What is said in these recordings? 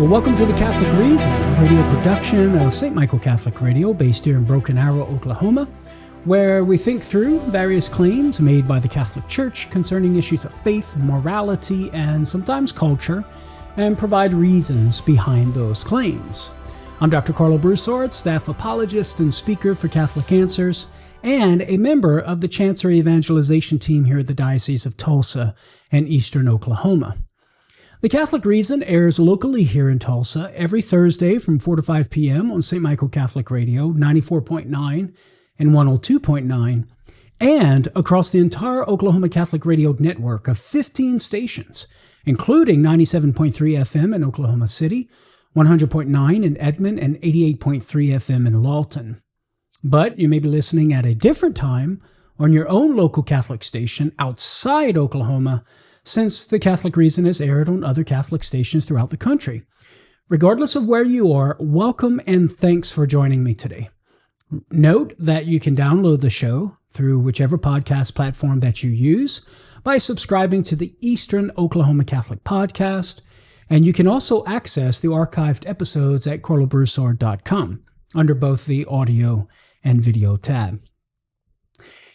Well, welcome to The Catholic Reason, a radio production of St. Michael Catholic Radio based here in Broken Arrow, Oklahoma, where we think through various claims made by the Catholic Church concerning issues of faith, morality, and sometimes culture, and provide reasons behind those claims. I'm Dr. Karlo Broussard, staff apologist and speaker for Catholic Answers, and a member of the Chancery Evangelization team here at the Diocese of Tulsa and Eastern Oklahoma. The Catholic Reason airs locally here in Tulsa every Thursday from 4 to 5 p.m. on St. Michael Catholic Radio, 94.9 and 102.9, and across the entire Oklahoma Catholic Radio network of 15 stations, including 97.3 FM in Oklahoma City, 100.9 in Edmond, and 88.3 FM in Lawton. But you may be listening at a different time on your own local Catholic station outside Oklahoma, since the Catholic Reason is aired on other Catholic stations throughout the country. Regardless of where you are, welcome and thanks for joining me today. Note that you can download the show through whichever podcast platform that you use by subscribing to the Eastern Oklahoma Catholic Podcast, and you can also access the archived episodes at karlobroussard.com under both the audio and video tab.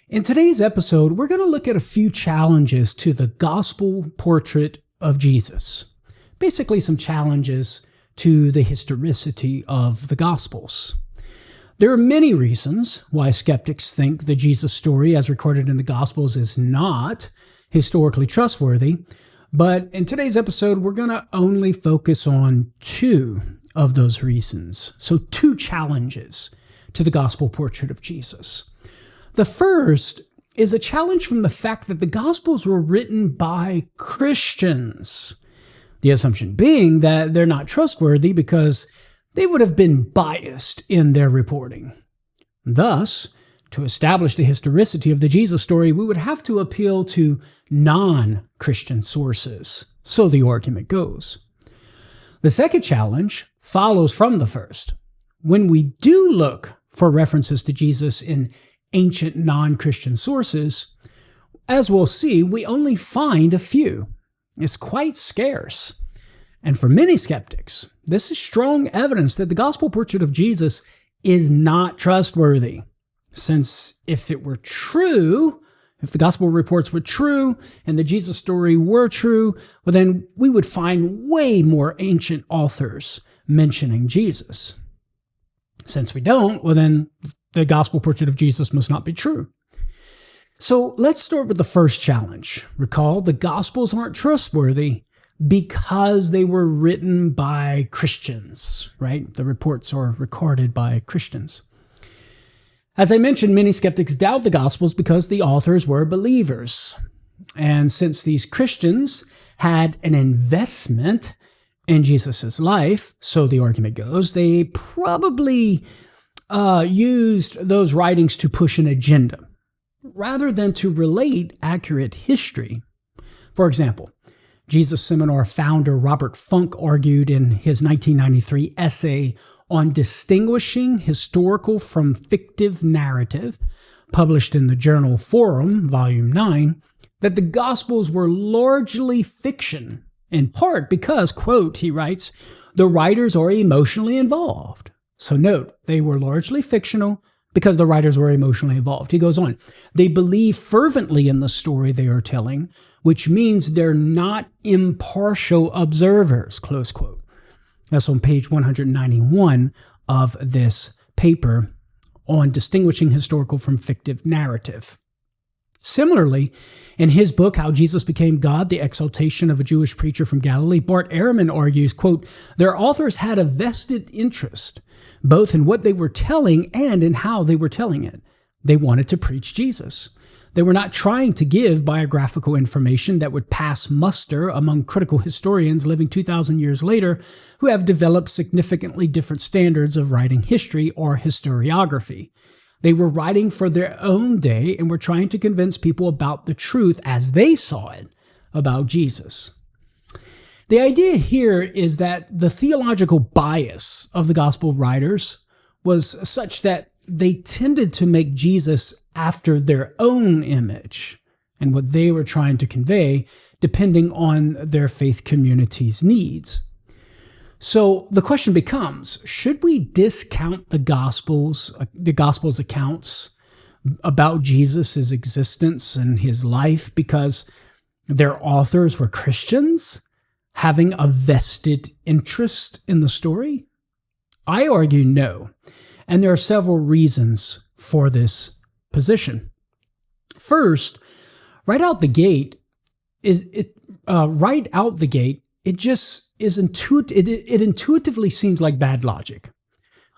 In today's episode, we're going to look at a few challenges to the gospel portrait of Jesus. Basically, some challenges to the historicity of the Gospels. There are many reasons why skeptics think the Jesus story as recorded in the Gospels is not historically trustworthy, but in today's episode, we're going to only focus on two of those reasons. So two challenges to the gospel portrait of Jesus. The first is a challenge from the fact that the Gospels were written by Christians. The assumption being that they're not trustworthy because they would have been biased in their reporting. Thus, to establish the historicity of the Jesus story, we would have to appeal to non-Christian sources. So the argument goes. The second challenge follows from the first. When we do look for references to Jesus in ancient non-Christian sources, as we'll see, we only find a few. It's quite scarce. And for many skeptics, this is strong evidence that the gospel portrait of Jesus is not trustworthy. Since if it were true, if the gospel reports were true and the Jesus story were true, well then we would find way more ancient authors mentioning Jesus. Since we don't, well then the gospel portrait of Jesus must not be true. So let's start with the first challenge. Recall, the Gospels aren't trustworthy because they were written by Christians, right? The reports are recorded by Christians. As I mentioned, many skeptics doubt the Gospels because the authors were believers. And since these Christians had an investment in Jesus' life, so the argument goes, they probably used those writings to push an agenda rather than to relate accurate history. For example, Jesus Seminar founder Robert Funk argued in his 1993 essay on distinguishing historical from fictive narrative, published in the journal Forum, Volume 9, that the Gospels were largely fiction, in part because, quote, he writes, the writers are emotionally involved. So note, they were largely fictional because the writers were emotionally involved. He goes on, they believe fervently in the story they are telling, which means they're not impartial observers, close quote. That's on page 191 of this paper on distinguishing historical from fictive narrative. Similarly, in his book, How Jesus Became God, The Exaltation of a Jewish Preacher from Galilee, Bart Ehrman argues, quote, their authors had a vested interest both in what they were telling and in how they were telling it. They wanted to preach Jesus. They were not trying to give biographical information that would pass muster among critical historians living 2,000 years later who have developed significantly different standards of writing history or historiography. They were writing for their own day and were trying to convince people about the truth as they saw it about Jesus. The idea here is that the theological bias of the gospel writers was such that they tended to make Jesus after their own image and what they were trying to convey, depending on their faith community's needs. So the question becomes, should we discount the Gospels' accounts about Jesus' existence and his life because their authors were Christians having a vested interest in the story? I argue no, and there are several reasons for this position. First, right out the gate, it just is it intuitively seems like bad logic.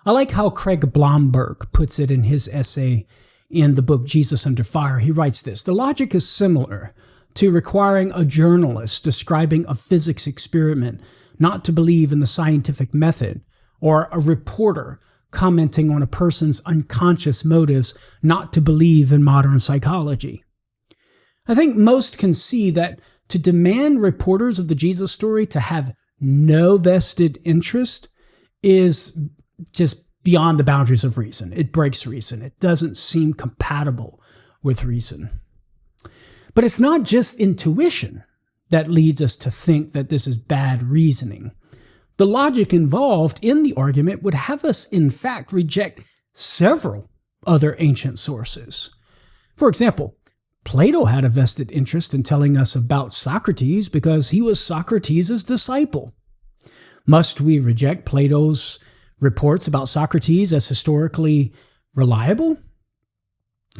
I like how Craig Blomberg puts it in his essay in the book Jesus Under Fire. He writes this: the logic is similar to requiring a journalist describing a physics experiment not to believe in the scientific method, or a reporter commenting on a person's unconscious motives not to believe in modern psychology. I think most can see that to demand reporters of the Jesus story to have no vested interest is just beyond the boundaries of reason. It breaks reason. It doesn't seem compatible with reason. But it's not just intuition that leads us to think that this is bad reasoning. The logic involved in the argument would have us, in fact, reject several other ancient sources. For example, Plato had a vested interest in telling us about Socrates because he was Socrates' disciple. Must we reject Plato's reports about Socrates as historically reliable?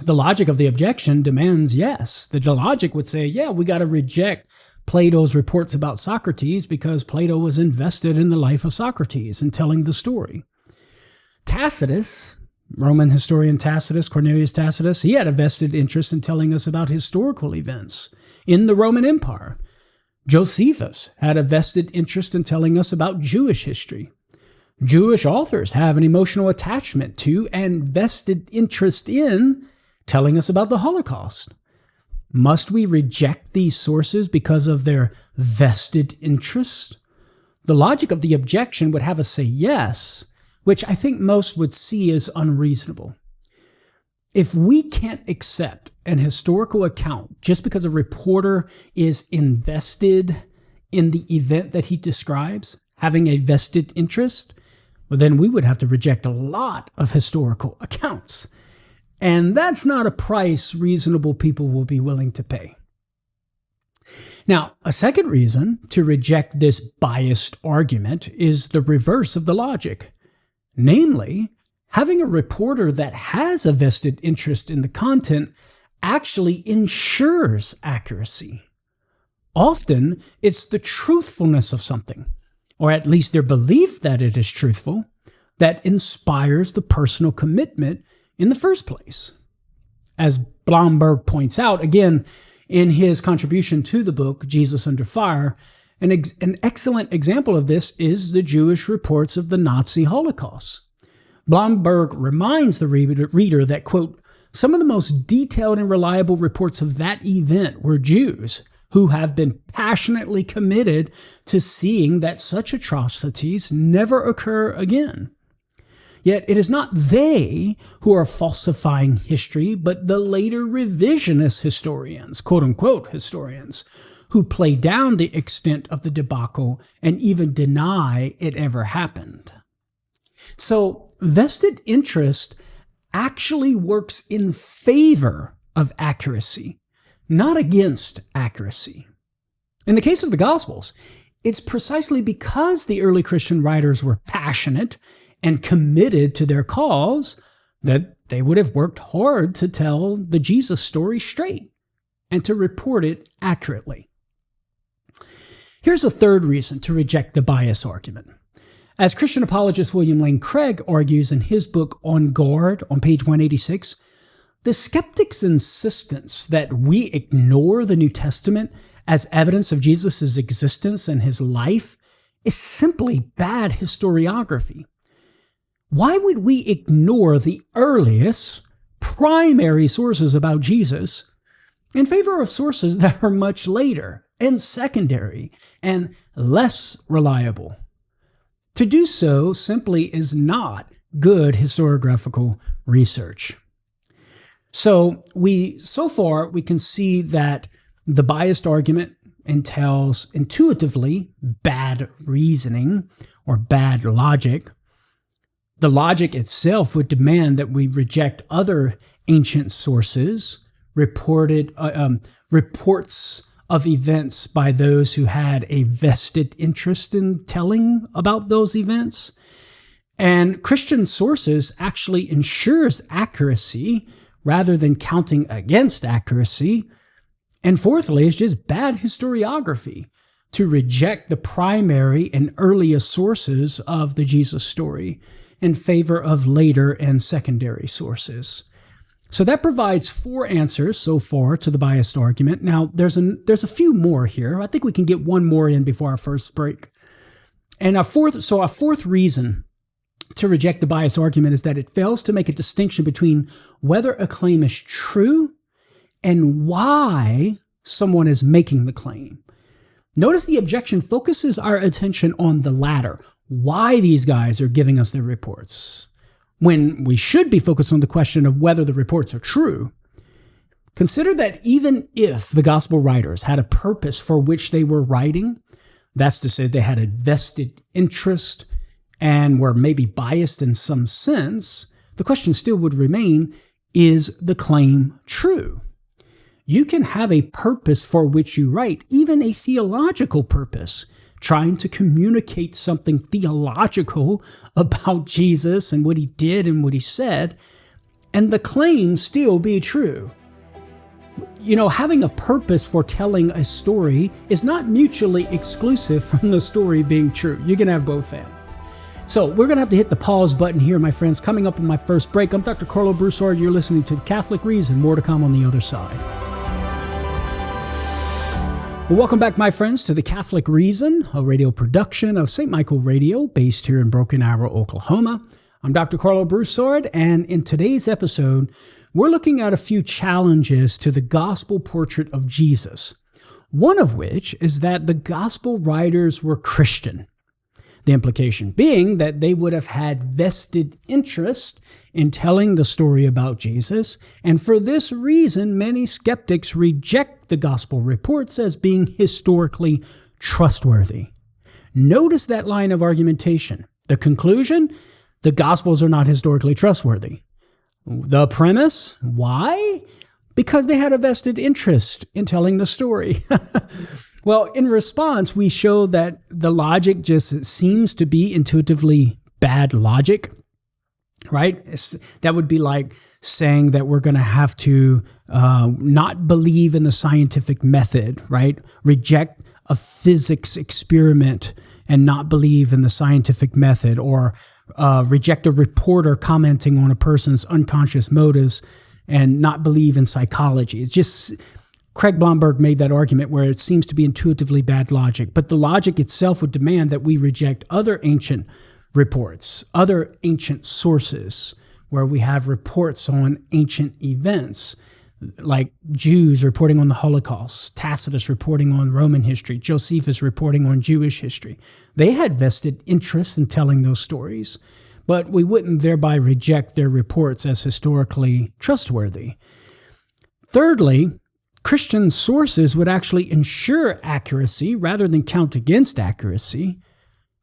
The logic of the objection demands yes. The logic would say, yeah, we got to reject Plato's reports about Socrates because Plato was invested in the life of Socrates and telling the story. Tacitus, Roman historian Tacitus, Cornelius Tacitus, he had a vested interest in telling us about historical events in the Roman Empire. Josephus had a vested interest in telling us about Jewish history. Jewish authors have an emotional attachment to and vested interest in telling us about the Holocaust. Must we reject these sources because of their vested interest? The logic of the objection would have us say yes, which I think most would see as unreasonable. If we can't accept an historical account just because a reporter is invested in the event that he describes, having a vested interest, well, then we would have to reject a lot of historical accounts. And that's not a price reasonable people will be willing to pay. Now, a second reason to reject this biased argument is the reverse of the logic. Namely, having a reporter that has a vested interest in the content actually ensures accuracy. Often, it's the truthfulness of something, or at least their belief that it is truthful, that inspires the personal commitment in the first place. As Blomberg points out, again, in his contribution to the book, Jesus Under Fire, an excellent example of this is the Jewish reports of the Nazi Holocaust. Blomberg reminds the reader that, quote, some of the most detailed and reliable reports of that event were Jews who have been passionately committed to seeing that such atrocities never occur again. Yet it is not they who are falsifying history, but the later revisionist historians, quote-unquote historians, who play down the extent of the debacle and even deny it ever happened. So vested interest actually works in favor of accuracy, not against accuracy. In the case of the Gospels, it's precisely because the early Christian writers were passionate and committed to their cause that they would have worked hard to tell the Jesus story straight and to report it accurately. Here's a third reason to reject the bias argument. As Christian apologist William Lane Craig argues in his book On Guard on page 186, the skeptic's insistence that we ignore the New Testament as evidence of Jesus' existence and his life is simply bad historiography. Why would we ignore the earliest, primary sources about Jesus in favor of sources that are much later and secondary and less reliable? To do so simply is not good historiographical research. So far we can see that the biased argument entails intuitively bad reasoning, or bad logic. The logic itself would demand that we reject other ancient sources, reports of events by those who had a vested interest in telling about those events. And Christian sources actually ensures accuracy rather than counting against accuracy. And fourthly, it's just bad historiography to reject the primary and earliest sources of the Jesus story in favor of later and secondary sources. So that provides 4 answers so far to the biased argument. Now, there's a few more here. I think we can get one more in before our first break. And our fourth reason to reject the biased argument is that it fails to make a distinction between whether a claim is true and why someone is making the claim. Notice the objection focuses our attention on the latter, why these guys are giving us their reports, when we should be focused on the question of whether the reports are true. Consider that even if the gospel writers had a purpose for which they were writing, that's to say they had a vested interest and were maybe biased in some sense, the question still would remain, is the claim true? You can have a purpose for which you write, even a theological purpose, trying to communicate something theological about Jesus and what he did and what he said, and the claim still be true. You know, having a purpose for telling a story is not mutually exclusive from the story being true. You can have both ends. So we're going to have to hit the pause button here, my friends. Coming up in my first break, I'm Dr. Karlo Broussard. You're listening to The Catholic Reason. More to come on the other side. Well, welcome back, my friends, to The Catholic Reason, a radio production of St. Michael Radio, based here in Broken Arrow, Oklahoma. I'm Dr. Karlo Broussard, and in today's episode, we're looking at a few challenges to the gospel portrait of Jesus, one of which is that the gospel writers were Christian. The implication being that they would have had vested interest in telling the story about Jesus, and for this reason, many skeptics reject the gospel reports as being historically trustworthy. Notice that line of argumentation. The conclusion, the gospels are not historically trustworthy. The premise, why? Because they had a vested interest in telling the story. Well, in response, we show that the logic just seems to be intuitively bad logic, right? That would be like saying that we're going to have to not believe in the scientific method, right? Reject a physics experiment and not believe in the scientific method, or reject a reporter commenting on a person's unconscious motives and not believe in psychology. It's just... Craig Blomberg made that argument where it seems to be intuitively bad logic, but the logic itself would demand that we reject other ancient reports, other ancient sources where we have reports on ancient events, like Jews reporting on the Holocaust, Tacitus reporting on Roman history, Josephus reporting on Jewish history. They had vested interest in telling those stories, but we wouldn't thereby reject their reports as historically trustworthy. Thirdly, Christian sources would actually ensure accuracy rather than count against accuracy.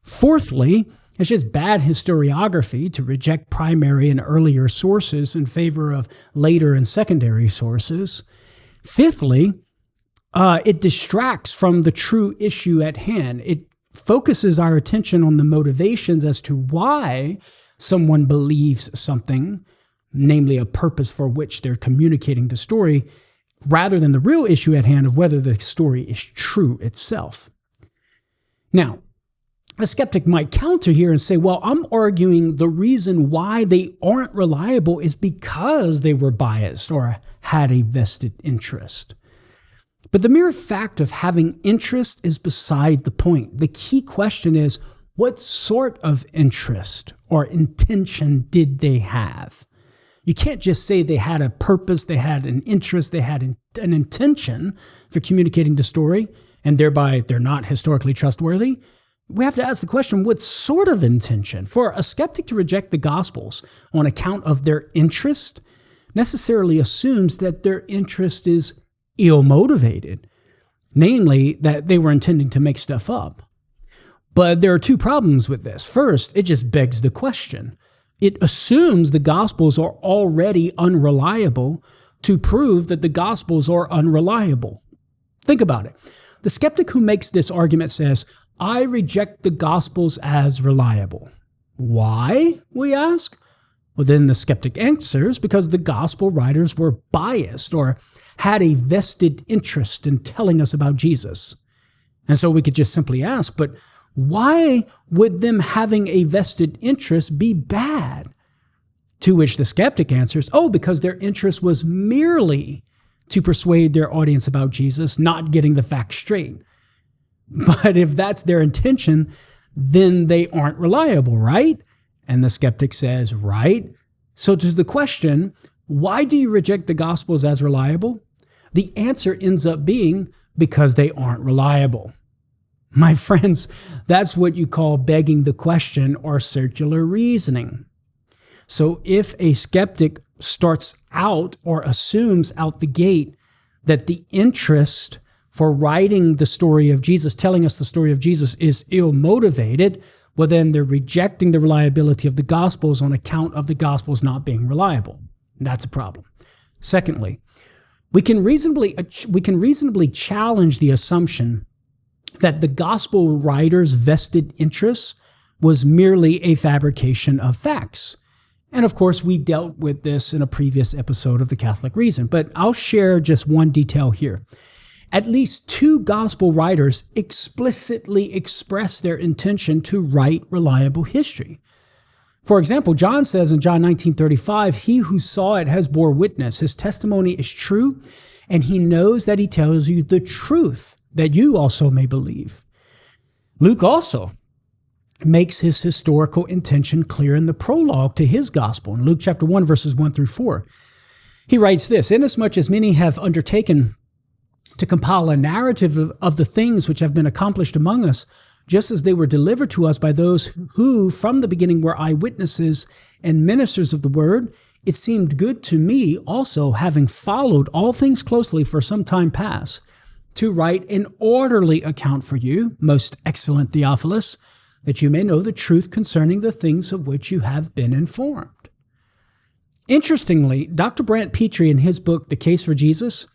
Fourthly, it's just bad historiography to reject primary and earlier sources in favor of later and secondary sources. Fifthly, it distracts from the true issue at hand. It focuses our attention on the motivations as to why someone believes something, namely a purpose for which they're communicating the story, rather than the real issue at hand of whether the story is true itself. Now, a skeptic might counter here and say, well, I'm arguing the reason why they aren't reliable is because they were biased or had a vested interest. But the mere fact of having interest is beside the point. The key question is, what sort of interest or intention did they have? You can't just say they had a purpose, they had an interest, they had an intention for communicating the story, and thereby they're not historically trustworthy. We have to ask the question, what sort of intention? For a skeptic to reject the Gospels on account of their interest necessarily assumes that their interest is ill-motivated, namely that they were intending to make stuff up. But there are two problems with this. First, it just begs the question. It assumes the Gospels are already unreliable to prove that the Gospels are unreliable. Think about it. The skeptic who makes this argument says, I reject the Gospels as reliable. Why, we ask? Well, then the skeptic answers, because the Gospel writers were biased or had a vested interest in telling us about Jesus. And so we could just simply ask, but why would them having a vested interest be bad? To which the skeptic answers, because their interest was merely to persuade their audience about Jesus, not getting the facts straight. But if that's their intention, then they aren't reliable, right? And the skeptic says, right. So to the question, why do you reject the Gospels as reliable? The answer ends up being because they aren't reliable. My friends, that's what you call begging the question or circular reasoning. So if a skeptic starts out or assumes out the gate that the interest for writing the story of Jesus, telling us the story of Jesus, is ill-motivated, well, then they're rejecting the reliability of the Gospels on account of the Gospels not being reliable. That's a problem. Secondly, we can reasonably challenge the assumption that the Gospel writers' vested interest was merely a fabrication of facts. And of course, we dealt with this in a previous episode of The Catholic Reason, but I'll share just one detail here. At least two Gospel writers explicitly express their intention to write reliable history. For example, John says in John 19:35, he who saw it has bore witness. His testimony is true, and he knows that he tells you the truth, that you also may believe. Luke also makes his historical intention clear in the prologue to his gospel in Luke chapter 1, verses 1 through 4. He writes this, inasmuch as many have undertaken to compile a narrative of the things which have been accomplished among us, just as they were delivered to us by those who from the beginning were eyewitnesses and ministers of the word, it seemed good to me also, having followed all things closely for some time past, to write an orderly account for you, most excellent Theophilus, that you may know the truth concerning the things of which you have been informed. Interestingly, Dr. Brant Petrie, in his book, The Case for Jesus,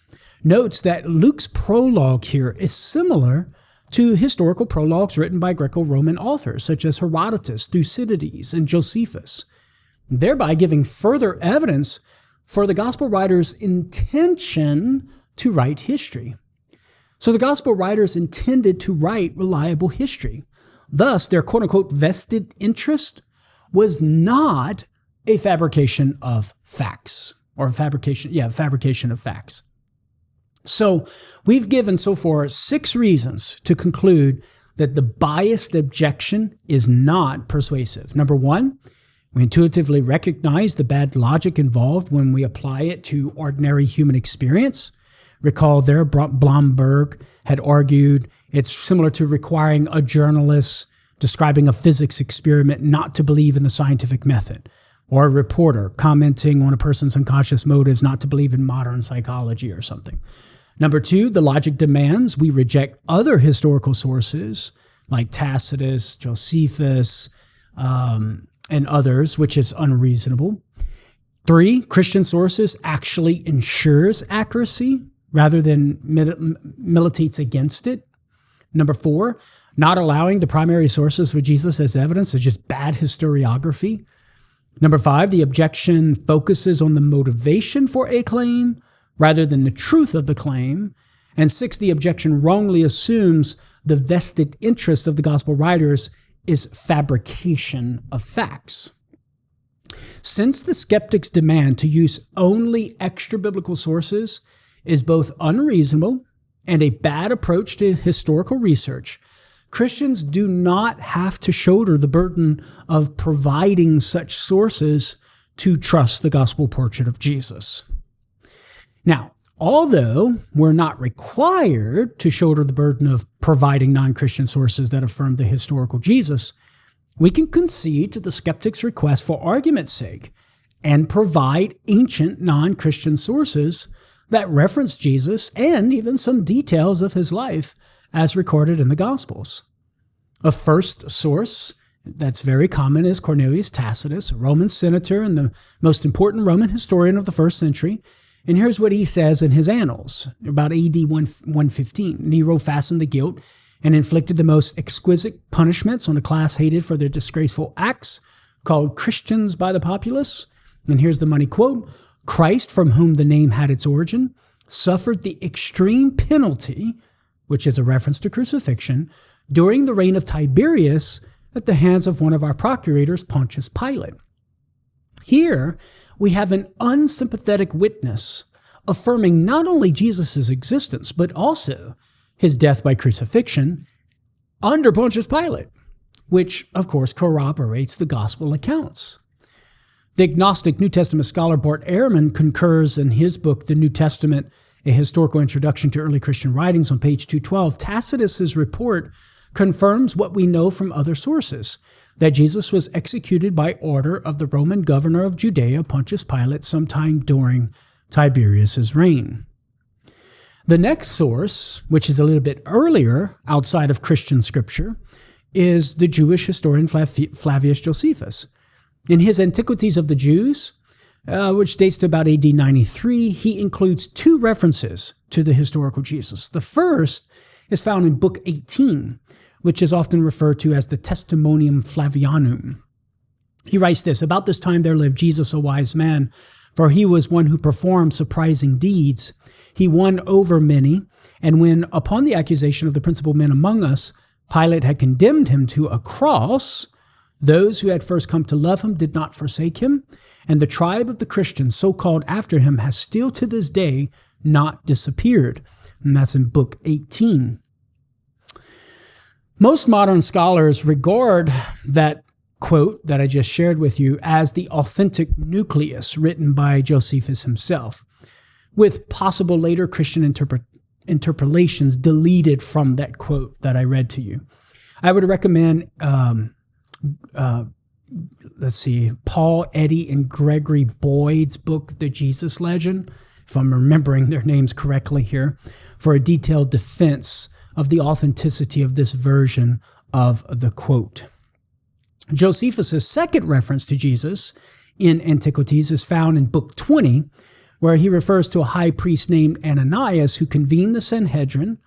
notes that Luke's prologue here is similar to historical prologues written by Greco-Roman authors such as Herodotus, Thucydides, and Josephus, thereby giving further evidence for the gospel writer's intention to write history. So the gospel writers intended to write reliable history. Thus, their quote-unquote vested interest was not a fabrication of facts, or fabrication of facts. So we've given so far 6 reasons to conclude that the biased objection is not persuasive. Number 1, we intuitively recognize the bad logic involved when we apply it to ordinary human experience. Recall there, Blomberg had argued it's similar to requiring a journalist describing a physics experiment not to believe in the scientific method, or a reporter commenting on a person's unconscious motives not to believe in modern psychology or something. Number 2, the logic demands we reject other historical sources like Tacitus, Josephus, and others, which is unreasonable. 3, Christian sources actually ensures accuracy rather than militates against it. Number 4, not allowing the primary sources for Jesus as evidence is just bad historiography. Number 5, the objection focuses on the motivation for a claim rather than the truth of the claim. And 6, the objection wrongly assumes the vested interest of the gospel writers is fabrication of facts. Since the skeptic's demand to use only extra-biblical sources is both unreasonable and a bad approach to historical research, Christians do not have to shoulder the burden of providing such sources to trust the gospel portrait of Jesus. Now, although we're not required to shoulder the burden of providing non-Christian sources that affirm the historical Jesus, we can concede to the skeptic's request for argument's sake and provide ancient non-Christian sources that reference Jesus and even some details of his life as recorded in the Gospels. A first source that's very common is Cornelius Tacitus, a Roman senator and the most important Roman historian of the first century. And here's what he says in his Annals, about AD 115. Nero fastened the guilt and inflicted the most exquisite punishments on a class hated for their disgraceful acts, called Christians by the populace. And here's the money quote: Christ, from whom the name had its origin, suffered the extreme penalty, which is a reference to crucifixion, during the reign of Tiberius at the hands of one of our procurators, Pontius Pilate. Here, we have an unsympathetic witness affirming not only Jesus' existence, but also his death by crucifixion under Pontius Pilate, which, of course, corroborates the gospel accounts. The agnostic New Testament scholar Bart Ehrman concurs in his book, The New Testament, A Historical Introduction to Early Christian Writings, on page 212. Tacitus's report confirms what we know from other sources, that Jesus was executed by order of the Roman governor of Judea, Pontius Pilate, sometime during Tiberius's reign. The next source, which is a little bit earlier outside of Christian scripture, is the Jewish historian Flavius Josephus. In his Antiquities of the Jews, which dates to about AD 93, he includes two references to the historical Jesus. The first is found in Book 18, which is often referred to as the Testimonium Flavianum. He writes this: About this time there lived Jesus, a wise man, for he was one who performed surprising deeds. He won over many, and when, upon the accusation of the principal men among us, Pilate had condemned him to a cross, those who had first come to love him did not forsake him, and the tribe of the Christians, so called after him, has still to this day not disappeared. And that's in Book 18. Most modern scholars regard that quote that I just shared with you as the authentic nucleus written by Josephus himself, with possible later Christian interpolations deleted from that quote that I read to you. I would recommend, Paul Eddy and Gregory Boyd's book, The Jesus Legend, if I'm remembering their names correctly here, for a detailed defense of the authenticity of this version of the quote. Josephus' second reference to Jesus in Antiquities is found in Book 20, where he refers to a high priest named Ananias who convened the Sanhedrin,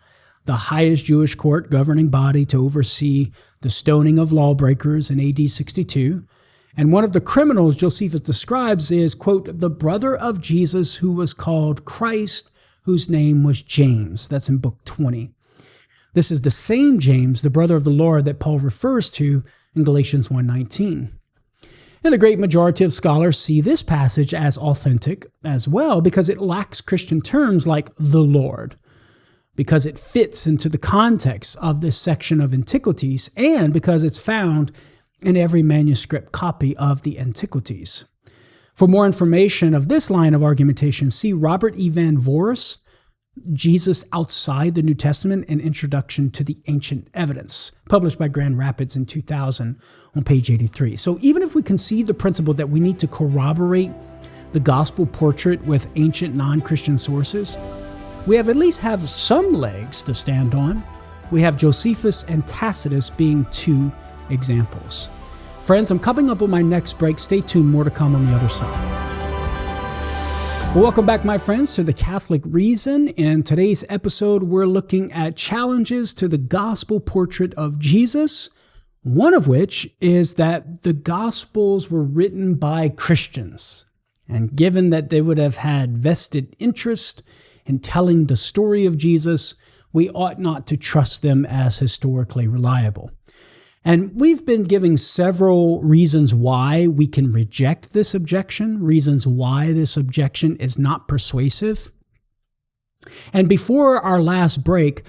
the highest Jewish court governing body to oversee the stoning of lawbreakers in AD 62. And one of the criminals Josephus describes is, quote, the brother of Jesus who was called Christ, whose name was James. That's in Book 20. This is the same James, the brother of the Lord, that Paul refers to in Galatians 1:19. And the great majority of scholars see this passage as authentic as well because it lacks Christian terms like the Lord, because it fits into the context of this section of Antiquities, and because it's found in every manuscript copy of the Antiquities. For more information of this line of argumentation, see Robert E. Van Voorhis, Jesus Outside the New Testament, An Introduction to the Ancient Evidence, published by Grand Rapids in 2000 on page 83. So even if we concede the principle that we need to corroborate the gospel portrait with ancient non-Christian sources, we at least have some legs to stand on. We have Josephus and Tacitus being two examples. Friends, I'm coming up on my next break. Stay tuned, more to come on the other side. Welcome back, my friends, to The Catholic Reason. In today's episode, we're looking at challenges to the gospel portrait of Jesus, one of which is that the Gospels were written by Christians. And given that they would have had vested interest in telling the story of Jesus, we ought not to trust them as historically reliable. And we've been giving several reasons why we can reject this objection, reasons why this objection is not persuasive. And before our last break,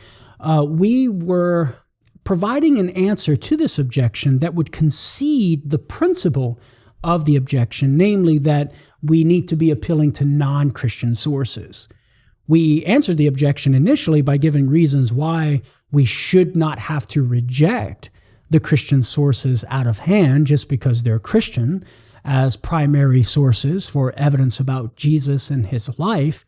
we were providing an answer to this objection that would concede the principle of the objection, namely that we need to be appealing to non-Christian sources. We answered the objection initially by giving reasons why we should not have to reject the Christian sources out of hand just because they're Christian as primary sources for evidence about Jesus and his life.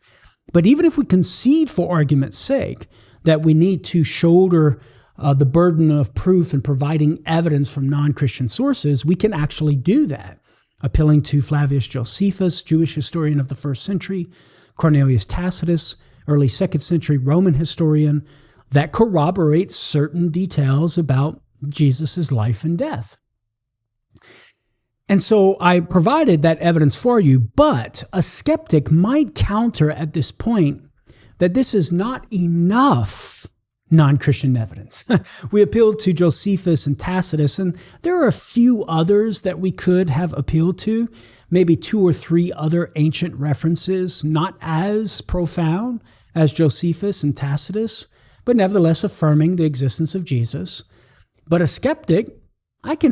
But even if we concede for argument's sake that we need to shoulder the burden of proof and providing evidence from non-Christian sources, we can actually do that, appealing to Flavius Josephus, Jewish historian of the 1st century, Cornelius Tacitus, early 2nd century Roman historian, that corroborates certain details about Jesus' life and death. And so I provided that evidence for you, but a skeptic might counter at this point that this is not enough non-Christian evidence. We appealed to Josephus and Tacitus, and there are a few others that we could have appealed to, maybe 2 or 3 other ancient references, not as profound as Josephus and Tacitus, but nevertheless affirming the existence of Jesus. But a skeptic, I can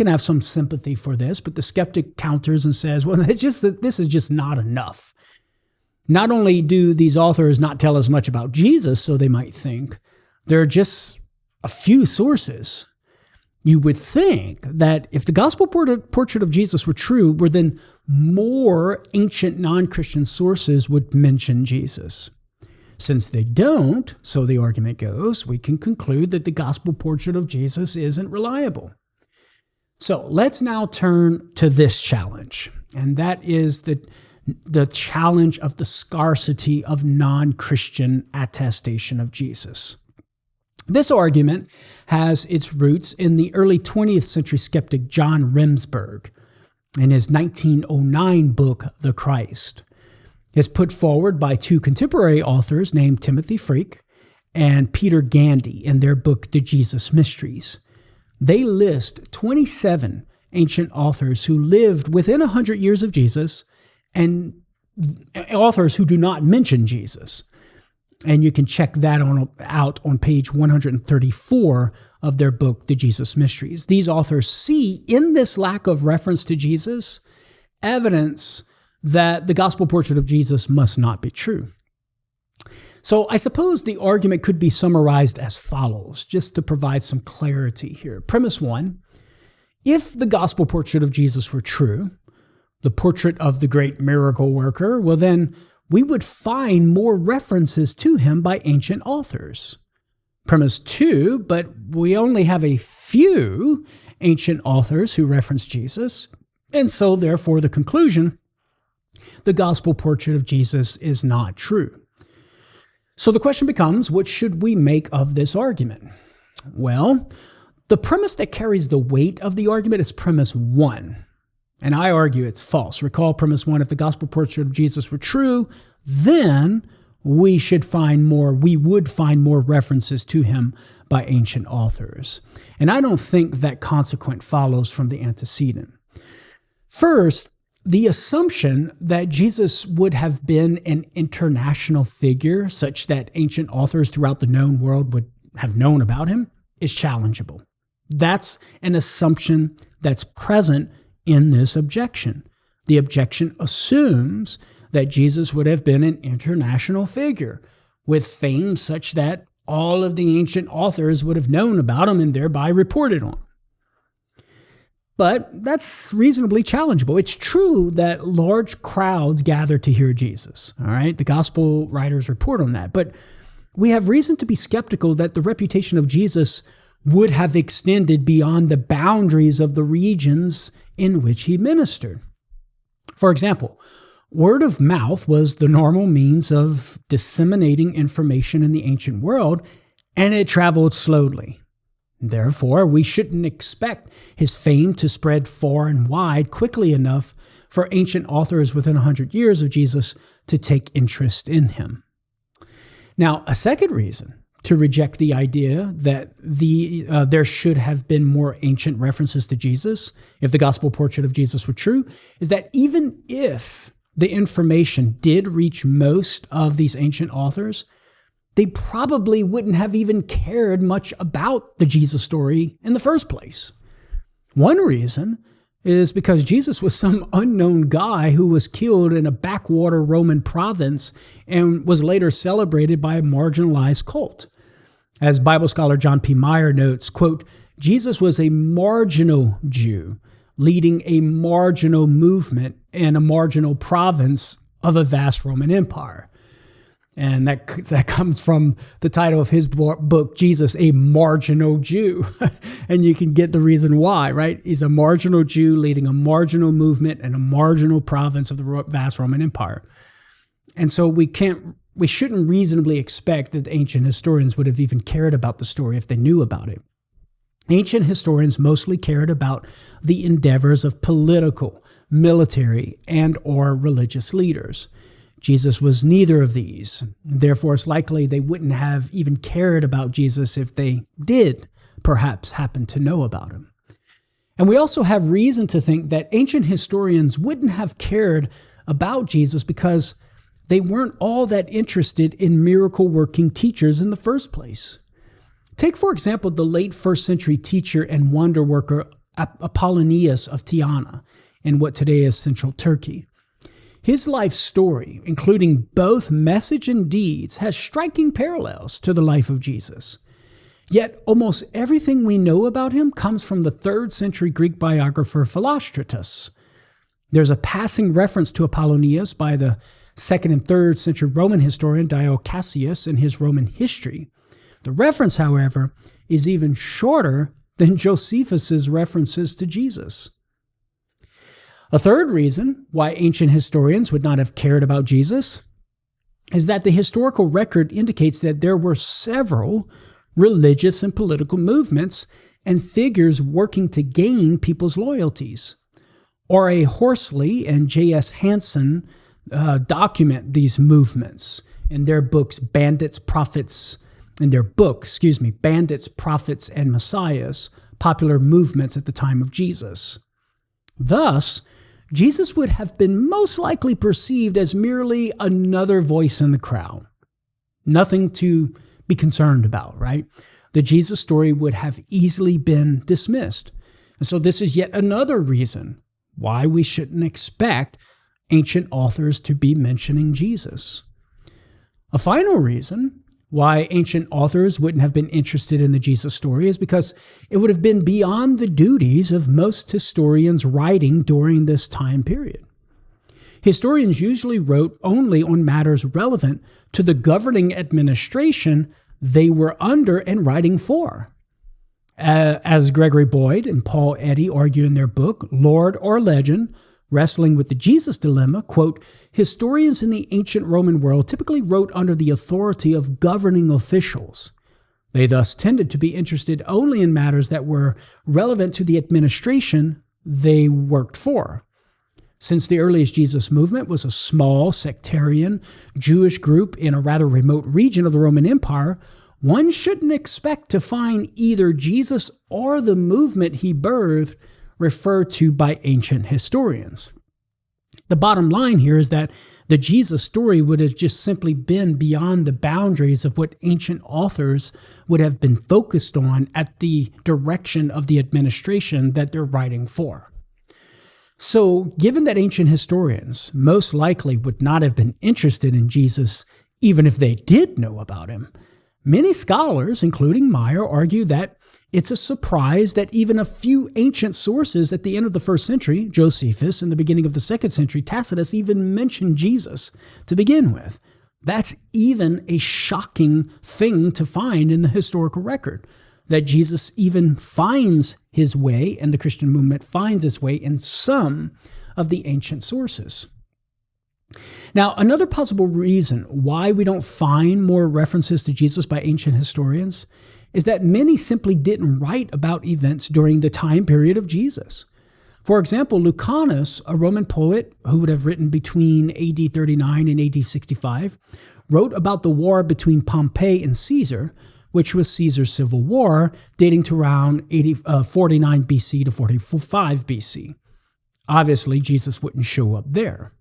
have some sympathy for this, but the skeptic counters and says, well, this is just not enough. Not only do these authors not tell us much about Jesus, so they might think, there are just a few sources. You would think that if the gospel portrait of Jesus were true, well, then more ancient non-Christian sources would mention Jesus. Since they don't, so the argument goes, we can conclude that the gospel portrait of Jesus isn't reliable. So let's now turn to this challenge, and that is the challenge of the scarcity of non-Christian attestation of Jesus. This argument has its roots in the early 20th century skeptic John Remsburg in his 1909 book, The Christ. It's put forward by 2 contemporary authors named Timothy Freke and Peter Gandy in their book, The Jesus Mysteries. They list 27 ancient authors who lived within 100 years of Jesus and authors who do not mention Jesus. And you can check that out on page 134 of their book, The Jesus Mysteries. These authors see in this lack of reference to Jesus evidence that the gospel portrait of Jesus must not be true. So I suppose the argument could be summarized as follows, just to provide some clarity here. Premise 1, if the gospel portrait of Jesus were true, the portrait of the great miracle worker, well then we would find more references to him by ancient authors. Premise 2, but we only have a few ancient authors who reference Jesus, and so therefore the conclusion, the gospel portrait of Jesus is not true. So the question becomes, what should we make of this argument? Well, the premise that carries the weight of the argument is premise 1. And I argue it's false. Recall premise 1, if the gospel portrait of Jesus were true, then we would find more references to him by ancient authors. And I don't think that consequent follows from the antecedent. First, the assumption that Jesus would have been an international figure such that ancient authors throughout the known world would have known about him is challengeable. That's an assumption that's present in this objection. The objection assumes that Jesus would have been an international figure with fame such that all of the ancient authors would have known about him and thereby reported on. But that's reasonably challengeable. It's true that large crowds gather to hear Jesus. All right, the gospel writers report on that. But we have reason to be skeptical that the reputation of Jesus would have extended beyond the boundaries of the regions in which he ministered. For example, word of mouth was the normal means of disseminating information in the ancient world, and it traveled slowly. Therefore, we shouldn't expect his fame to spread far and wide quickly enough for ancient authors within 100 years of Jesus to take interest in him. Now, a second reason to reject the idea that there should have been more ancient references to Jesus, if the gospel portrait of Jesus were true, is that even if the information did reach most of these ancient authors, they probably wouldn't have even cared much about the Jesus story in the first place. One reason is because Jesus was some unknown guy who was killed in a backwater Roman province and was later celebrated by a marginalized cult. As Bible scholar John P. Meyer notes, quote, Jesus was a marginal Jew leading a marginal movement in a marginal province of a vast Roman Empire. And that comes from the title of his book, Jesus, a Marginal Jew. And you can get the reason why, right? He's a marginal Jew leading a marginal movement in a marginal province of the vast Roman Empire. And so we shouldn't reasonably expect that ancient historians would have even cared about the story if they knew about it. Ancient historians mostly cared about the endeavors of political, military, and or religious leaders. Jesus was neither of these. Therefore, it's likely they wouldn't have even cared about Jesus if they did perhaps happen to know about him. And we also have reason to think that ancient historians wouldn't have cared about Jesus because they weren't all that interested in miracle-working teachers in the first place. Take, for example, the late first century teacher and wonder worker Apologist of Tyana in what today is central Turkey. His life story, including both message and deeds, has striking parallels to the life of Jesus. Yet almost everything we know about him comes from the 3rd century Greek biographer Philostratus. There's a passing reference to Apollonius by the 2nd and 3rd century Roman historian Diocesan in his Roman history. The reference, however, is even shorter than Josephus's references to Jesus. A third reason why ancient historians would not have cared about Jesus is that the historical record indicates that there were several religious and political movements and figures working to gain people's loyalties. R.A. Horsley and J.S. Hansen document these movements in their books, Bandits, Prophets, and Messiahs, popular movements at the time of Jesus. Thus, Jesus would have been most likely perceived as merely another voice in the crowd. Nothing to be concerned about, right? The Jesus story would have easily been dismissed. And so this is yet another reason why we shouldn't expect ancient authors to be mentioning Jesus. A final reason why ancient authors wouldn't have been interested in the Jesus story is because it would have been beyond the duties of most historians writing during this time period. Historians usually wrote only on matters relevant to the governing administration they were under and writing for. As Gregory Boyd and Paul Eddy argue in their book, Lord or Legend, Wrestling with the Jesus Dilemma, quote, historians in the ancient Roman world typically wrote under the authority of governing officials. They thus tended to be interested only in matters that were relevant to the administration they worked for. Since the earliest Jesus movement was a small, sectarian, Jewish group in a rather remote region of the Roman Empire, one shouldn't expect to find either Jesus or the movement he birthed referred to by ancient historians. The bottom line here is that the Jesus story would have just simply been beyond the boundaries of what ancient authors would have been focused on at the direction of the administration that they're writing for. So, given that ancient historians most likely would not have been interested in Jesus even if they did know about him, many scholars, including Meyer, argue that it's a surprise that even a few ancient sources at the end of the 1st century, Josephus, and the beginning of the 2nd century, Tacitus, even mentioned Jesus to begin with. That's even a shocking thing to find in the historical record, that Jesus even finds his way, and the Christian movement finds its way in some of the ancient sources. Now, another possible reason why we don't find more references to Jesus by ancient historians is that many simply didn't write about events during the time period of Jesus. For example, Lucanus, a Roman poet who would have written between AD 39 and AD 65, wrote about the war between Pompey and Caesar, which was Caesar's civil war, dating to around 49 BC to 45 BC. Obviously, Jesus wouldn't show up there.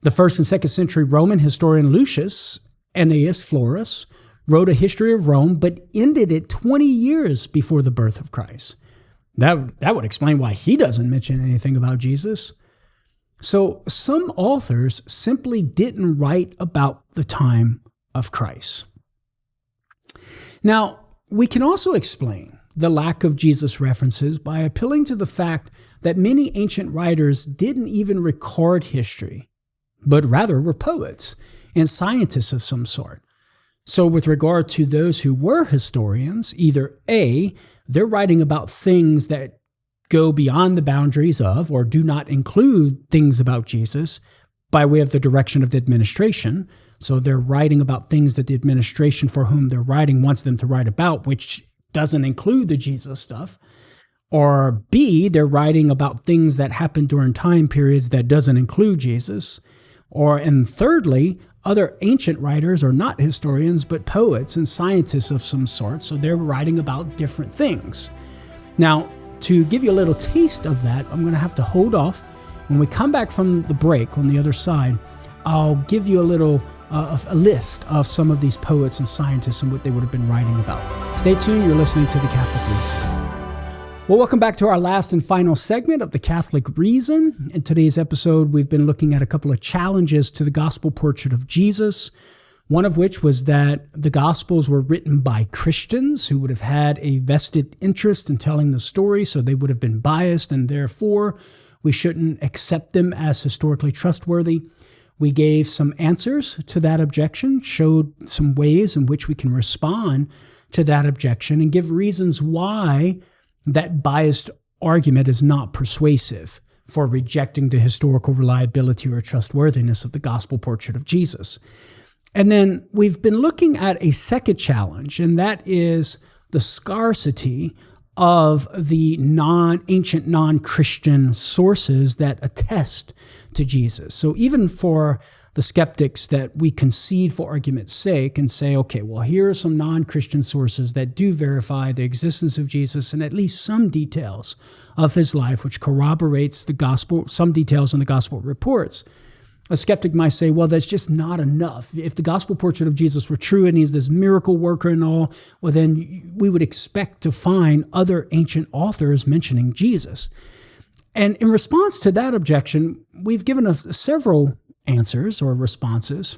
The 1st and 2nd century Roman historian Lucius Annaeus Florus wrote a history of Rome, but ended it 20 years before the birth of Christ. That would explain why he doesn't mention anything about Jesus. So some authors simply didn't write about the time of Christ. Now, we can also explain the lack of Jesus references by appealing to the fact that many ancient writers didn't even record history, but rather were poets, and scientists of some sort. So with regard to those who were historians, either A, they're writing about things that go beyond the boundaries of or do not include things about Jesus by way of the direction of the administration. So they're writing about things that the administration for whom they're writing wants them to write about, which doesn't include the Jesus stuff. Or B, they're writing about things that happened during time periods that doesn't include Jesus. And thirdly, other ancient writers are not historians, but poets and scientists of some sort. So they're writing about different things. Now, to give you a little taste of that, I'm going to have to hold off. When we come back from the break on the other side, I'll give you a list of some of these poets and scientists and what they would have been writing about. Stay tuned. You're listening to The Catholic Reason. Well, welcome back to our last and final segment of The Catholic Reason. In today's episode, we've been looking at a couple of challenges to the gospel portrait of Jesus, one of which was that the Gospels were written by Christians who would have had a vested interest in telling the story, so they would have been biased, and therefore we shouldn't accept them as historically trustworthy. We gave some answers to that objection, showed some ways in which we can respond to that objection, and give reasons why that biased argument is not persuasive for rejecting the historical reliability or trustworthiness of the gospel portrait of Jesus. And then we've been looking at a second challenge, and that is the scarcity of the ancient non-Christian sources that attest to Jesus. So even for the skeptics that we concede for argument's sake and say, okay, well, here are some non-Christian sources that do verify the existence of Jesus and at least some details of his life, which corroborates the gospel, some details in the gospel reports. A skeptic might say, well, that's just not enough. If the gospel portrait of Jesus were true and he's this miracle worker and all, well, then we would expect to find other ancient authors mentioning Jesus. And in response to that objection, we've given several answers or responses.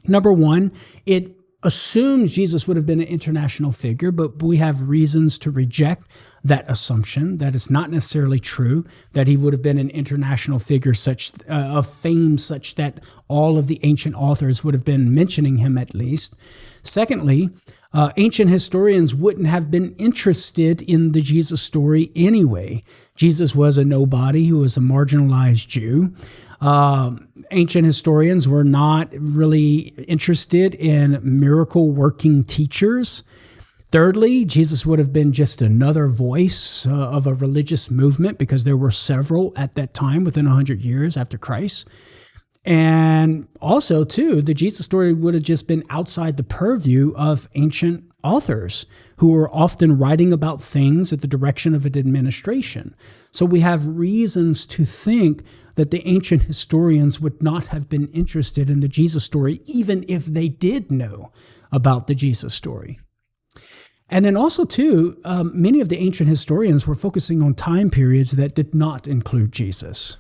Number one, it assumes Jesus would have been an international figure, but we have reasons to reject that assumption, that it's not necessarily true, that he would have been an international figure of fame such that all of the ancient authors would have been mentioning him at least. Secondly, ancient historians wouldn't have been interested in the Jesus story anyway. Jesus was a nobody who was a marginalized Jew. Ancient historians were not really interested in miracle-working teachers. Thirdly, Jesus would have been just another voice of a religious movement because there were several at that time within 100 years after Christ. And also, too, the Jesus story would have just been outside the purview of ancient authors who were often writing about things at the direction of an administration. So we have reasons to think that the ancient historians would not have been interested in the Jesus story, even if they did know about the Jesus story. And then also, too, many of the ancient historians were focusing on time periods that did not include Jesus.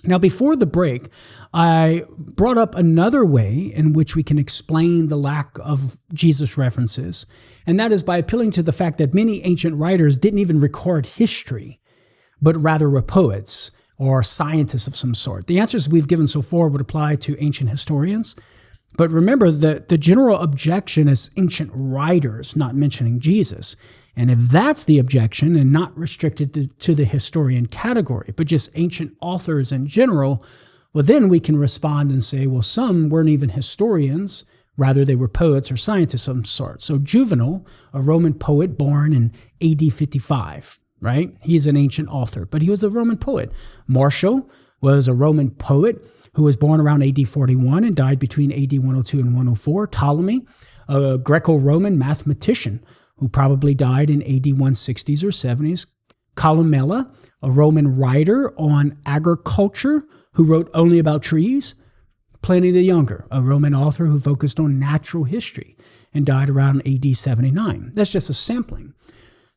Now, before the break, I brought up another way in which we can explain the lack of Jesus references, and that is by appealing to the fact that many ancient writers didn't even record history, but rather were poets or scientists of some sort. The answers we've given so far would apply to ancient historians, but remember that the general objection is ancient writers not mentioning Jesus. And if that's the objection and not restricted to the historian category, but just ancient authors in general, well, then we can respond and say, well, some weren't even historians. Rather, they were poets or scientists of some sort. So Juvenal, a Roman poet born in AD 55, right? He's an ancient author, but he was a Roman poet. Martial was a Roman poet who was born around AD 41 and died between AD 102 and 104. Ptolemy, a Greco-Roman mathematician, who probably died in AD 160s or 70s. Columella, a Roman writer on agriculture who wrote only about trees. Pliny the Younger, a Roman author who focused on natural history and died around AD 79. That's just a sampling.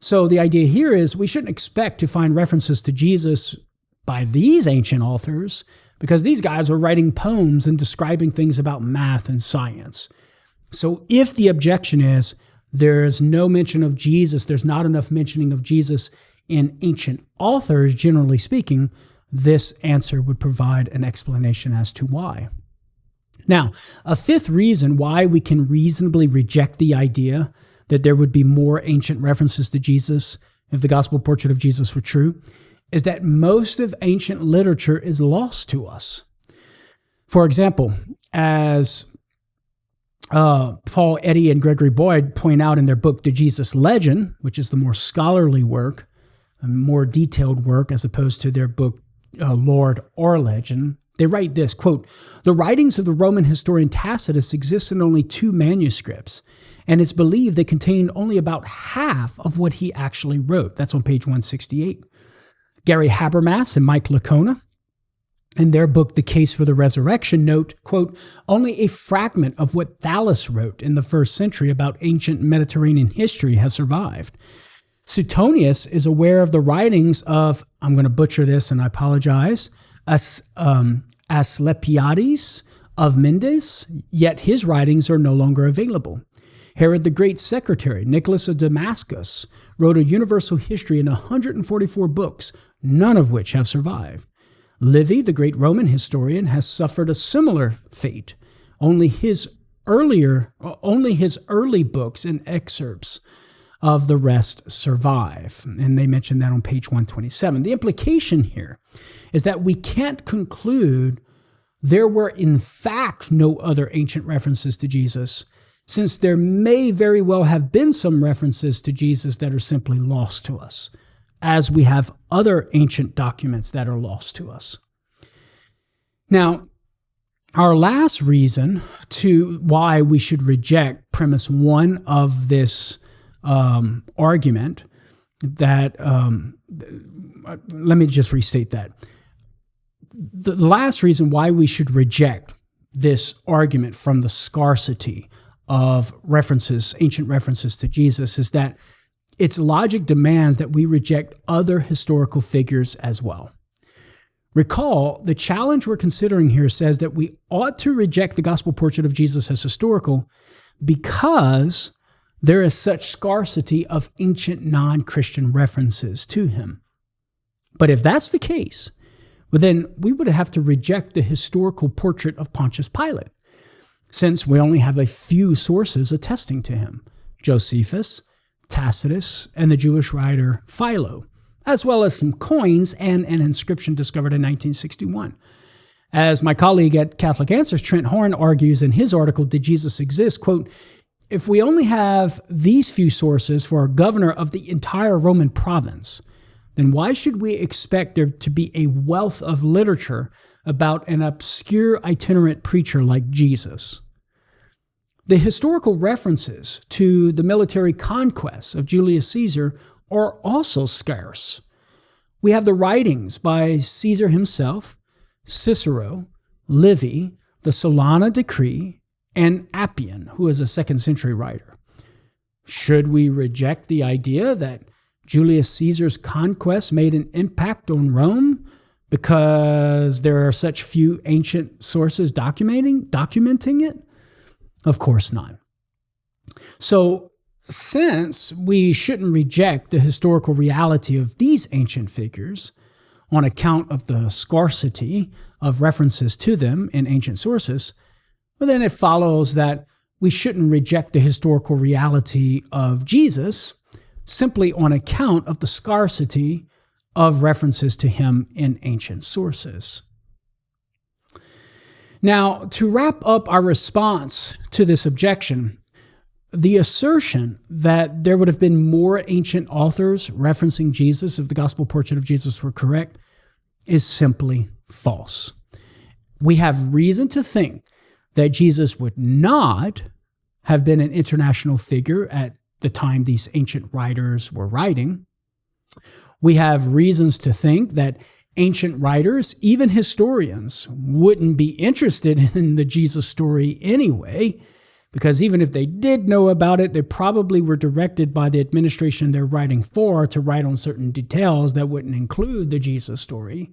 So the idea here is we shouldn't expect to find references to Jesus by these ancient authors because these guys were writing poems and describing things about math and science. So if the objection is there's no mention of Jesus, there's not enough mentioning of Jesus in ancient authors, generally speaking, this answer would provide an explanation as to why. Now, a fifth reason why we can reasonably reject the idea that there would be more ancient references to Jesus if the gospel portrait of Jesus were true is that most of ancient literature is lost to us. For example, as Paul Eddy and Gregory Boyd point out in their book, The Jesus Legend, which is the more scholarly work, a more detailed work as opposed to their book, Lord or Legend, they write this, quote, "The writings of the Roman historian Tacitus exist in only 2 manuscripts, and it's believed they contain only about half of what he actually wrote." That's on page 168. Gary Habermas and Mike Licona, in their book, The Case for the Resurrection, note, quote, "Only a fragment of what Thales wrote in the 1st century about ancient Mediterranean history has survived. Suetonius is aware of the writings of," I'm going to butcher this and I apologize, Asclepiades of Mendes, yet his writings are no longer available. Herod the Great's secretary, Nicholas of Damascus, wrote a universal history in 144 books, none of which have survived. Livy, the great Roman historian, has suffered a similar fate. Only his early books and excerpts of the rest survive. And they mention that on page 127. The implication here is that we can't conclude there were in fact no other ancient references to Jesus, since there may very well have been some references to Jesus that are simply lost to us, as we have other ancient documents that are lost to us. Now, our last reason to why we should reject premise 1 of this argument, that let me just restate that. The last reason why we should reject this argument from the scarcity of references, ancient references to Jesus, is that its logic demands that we reject other historical figures as well. Recall, the challenge we're considering here says that we ought to reject the gospel portrait of Jesus as historical because there is such scarcity of ancient non-Christian references to him. But if that's the case, well, then we would have to reject the historical portrait of Pontius Pilate, since we only have a few sources attesting to him: Josephus, Tacitus, and the Jewish writer Philo, as well as some coins and an inscription discovered in 1961. As my colleague at Catholic Answers, Trent Horn, argues in his article, Did Jesus Exist? Quote, "If we only have these few sources for a governor of the entire Roman province, then why should we expect there to be a wealth of literature about an obscure itinerant preacher like Jesus?" The historical references to the military conquests of Julius Caesar are also scarce. We have the writings by Caesar himself, Cicero, Livy, the Solana Decree, and Appian, who is a 2nd century writer. Should we reject the idea that Julius Caesar's conquest made an impact on Rome because there are such few ancient sources documenting it? Of course not. So, since we shouldn't reject the historical reality of these ancient figures on account of the scarcity of references to them in ancient sources, well, then it follows that we shouldn't reject the historical reality of Jesus simply on account of the scarcity of references to him in ancient sources. Now, to wrap up our response to this objection, the assertion that there would have been more ancient authors referencing Jesus if the gospel portrait of Jesus were correct is simply false. We have reason to think that Jesus would not have been an international figure at the time these ancient writers were writing. We have reasons to think that ancient writers, even historians, wouldn't be interested in the Jesus story anyway, because even if they did know about it, they probably were directed by the administration they're writing for to write on certain details that wouldn't include the Jesus story.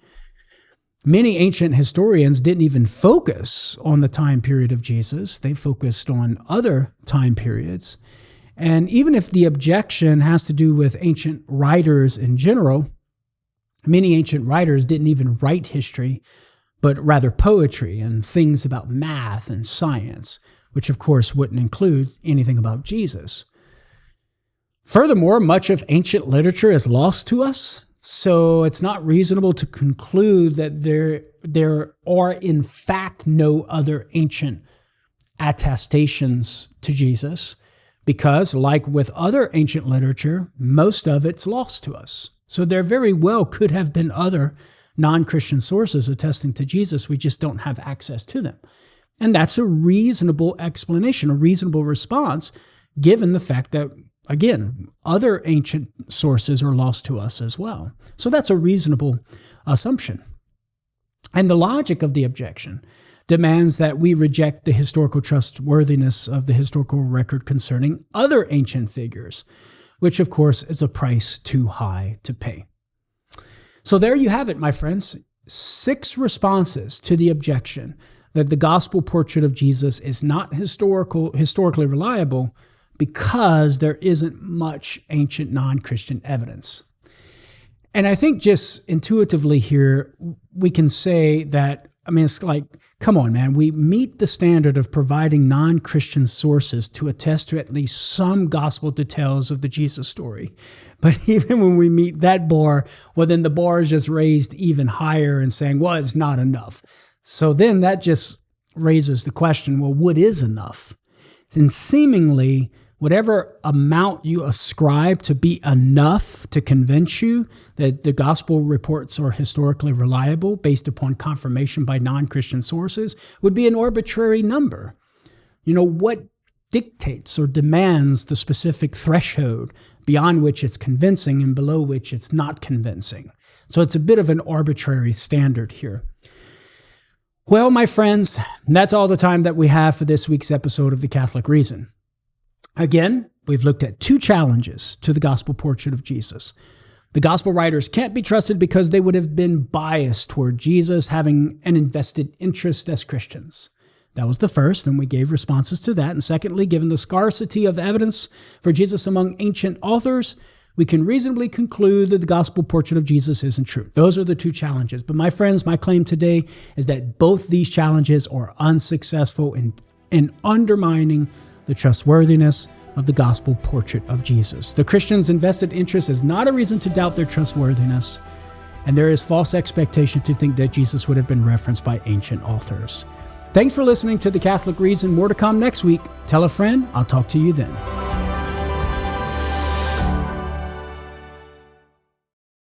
Many ancient historians didn't even focus on the time period of Jesus. They focused on other time periods. And even if the objection has to do with ancient writers in general, many ancient writers didn't even write history but rather poetry and things about math and science, which of course wouldn't include anything about Jesus. Furthermore, much of ancient literature is lost to us, so it's not reasonable to conclude that there are in fact no other ancient attestations to Jesus, because like with other ancient literature, most of it's lost to us. So there very well could have been other non-Christian sources attesting to Jesus. We just don't have access to them. And that's a reasonable explanation, a reasonable response, given the fact that, again, other ancient sources are lost to us as well. So that's a reasonable assumption. And the logic of the objection demands that we reject the historical trustworthiness of the historical record concerning other ancient figures, which of course is a price too high to pay. So there you have it, my friends. 6 responses to the objection that the gospel portrait of Jesus is not historically reliable because there isn't much ancient non-Christian evidence. And I think just intuitively here, we can say that, it's like, come on, man, we meet the standard of providing non-Christian sources to attest to at least some gospel details of the Jesus story. But even when we meet that bar, well, then the bar is just raised even higher and saying, well, it's not enough. So then that just raises the question, well, what is enough? And seemingly, whatever amount you ascribe to be enough to convince you that the gospel reports are historically reliable based upon confirmation by non-Christian sources would be an arbitrary number. What dictates or demands the specific threshold beyond which it's convincing and below which it's not convincing? So it's a bit of an arbitrary standard here. Well, my friends, that's all the time that we have for this week's episode of The Catholic Reason. Again, we've looked at 2 challenges to the gospel portrait of Jesus. The gospel writers can't be trusted because they would have been biased toward Jesus, having an invested interest as Christians. That was the first, and we gave responses to that. And secondly, given the scarcity of evidence for Jesus among ancient authors, we can reasonably conclude that the gospel portrait of Jesus isn't true. Those are the 2 challenges. But my friends, my claim today is that both these challenges are unsuccessful in undermining the trustworthiness of the gospel portrait of Jesus. The Christians' invested interest is not a reason to doubt their trustworthiness, and there is false expectation to think that Jesus would have been referenced by ancient authors. Thanks for listening to The Catholic Reason. More to come next week. Tell a friend. I'll talk to you then.